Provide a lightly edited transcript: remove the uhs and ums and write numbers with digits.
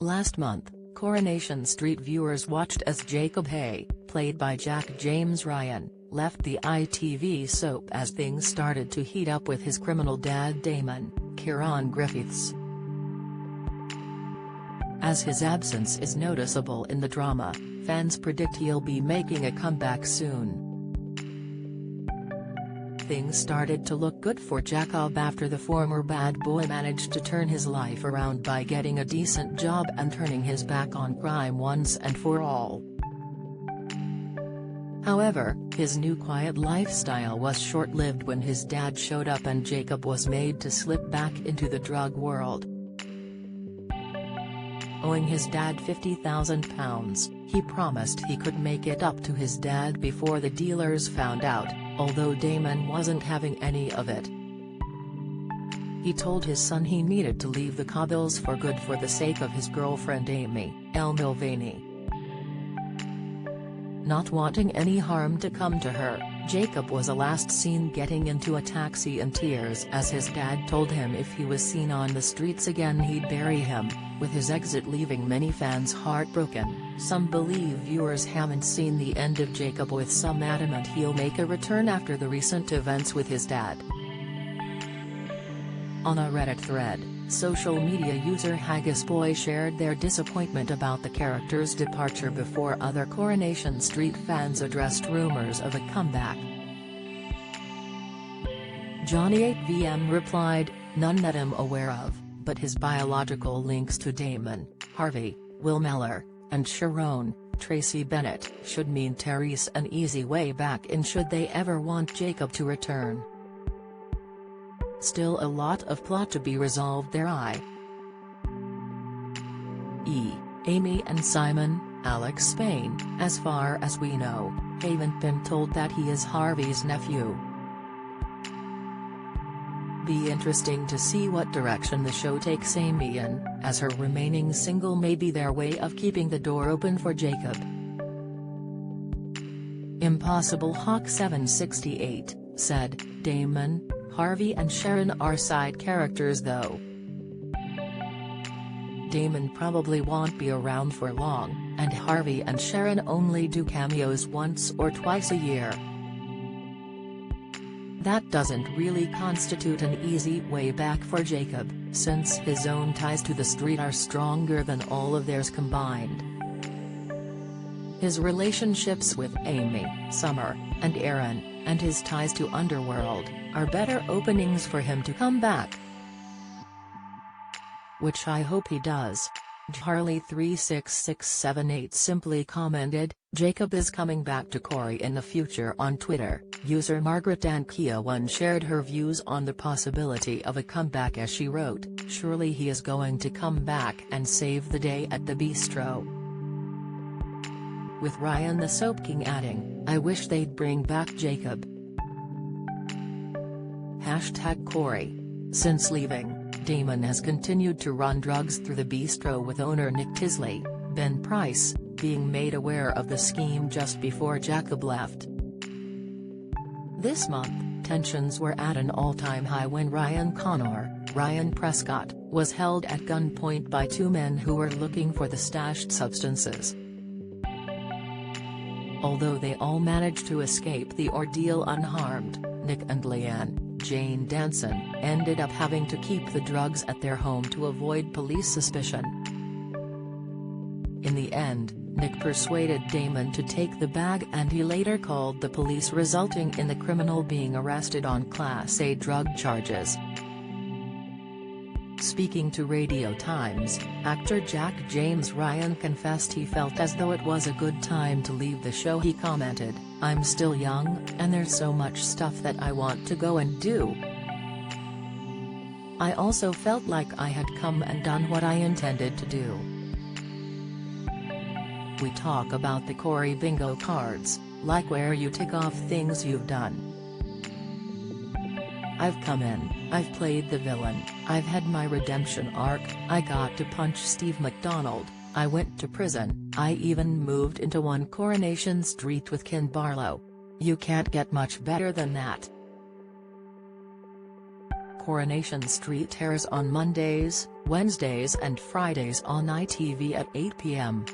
Last month, Coronation Street viewers watched as Jacob Hay, played by James Ryan, left the ITV soap as things started to heat up with his criminal dad Damon, Kieran Griffiths. As his absence is noticeable in the drama, fans predict he'll be making a comeback soon. Things started to look good for Jacob after the former bad boy managed to turn his life around by getting a decent job and turning his back on crime once and for all. However, his new quiet lifestyle was short-lived when his dad showed up and Jacob was made to slip back into the drug world. Owing his dad £50,000, he promised he could make it up to his dad before the dealers found out, although Damon wasn't having any of it. He told his son he needed to leave the Cobbles for good for the sake of his girlfriend Amy Mulvaney. Not wanting any harm to come to her, Jacob was last seen getting into a taxi in tears as his dad told him if he was seen on the streets again he'd bury him, with his exit leaving many fans heartbroken. Some believe viewers haven't seen the end of Jacob, with some adamant he'll make a return after the recent events with his dad. On a Reddit thread, social media user HaggisBoy shared their disappointment about the character's departure before other Coronation Street fans addressed rumors of a comeback. Johnny8VM replied, "None that I'm aware of, but his biological links to Damon, Harvey, Will Mellor, and Sharon, Tracy Bennett should mean Therese an easy way back in should they ever want Jacob to return. Still a lot of plot to be resolved there. Amy and Simon, Alex Spain, as far as we know, haven't been told that he is Harvey's nephew. Be interesting to see what direction the show takes Amy in, as her remaining single may be their way of keeping the door open for Jacob." Impossible Hawk 768, said, "Damon, Harvey and Sharon are side characters though. Damon probably won't be around for long, and Harvey and Sharon only do cameos once or twice a year. That doesn't really constitute an easy way back for Jacob, since his own ties to the street are stronger than all of theirs combined. His relationships with Amy, Summer, and Aaron, and his ties to Underworld, are better openings for him to come back. Which I hope he does." Charlie36678 simply commented, "Jacob is coming back to Corey in the future" on Twitter. User Margaret Ankia1 shared her views on the possibility of a comeback as she wrote, "Surely he is going to come back and save the day at the bistro." With Ryan the Soap King adding, "I wish they'd bring back Jacob." #Corey. Since leaving, Damon has continued to run drugs through the bistro, with owner Nick Tisley, Ben Price, being made aware of the scheme just before Jacob left. This month, tensions were at an all-time high when Ryan Prescott, was held at gunpoint by two men who were looking for the stashed substances. Although they all managed to escape the ordeal unharmed, Nick and Leanne, Jane Danson, ended up having to keep the drugs at their home to avoid police suspicion. In the end, Nick persuaded Damon to take the bag and he later called the police, resulting in the criminal being arrested on Class A drug charges. Speaking to Radio Times, actor James Ryan confessed he felt as though it was a good time to leave the show. He commented, "I'm still young, and there's so much stuff that I want to go and do. I also felt like I had come and done what I intended to do." We talk about the Corey bingo cards, like where you tick off things you've done. "I've come in, I've played the villain, I've had my redemption arc, I got to punch Steve McDonald, I went to prison, I even moved into one Coronation Street with Ken Barlow. You can't get much better than that." Coronation Street airs on Mondays, Wednesdays and Fridays on ITV at 8 p.m.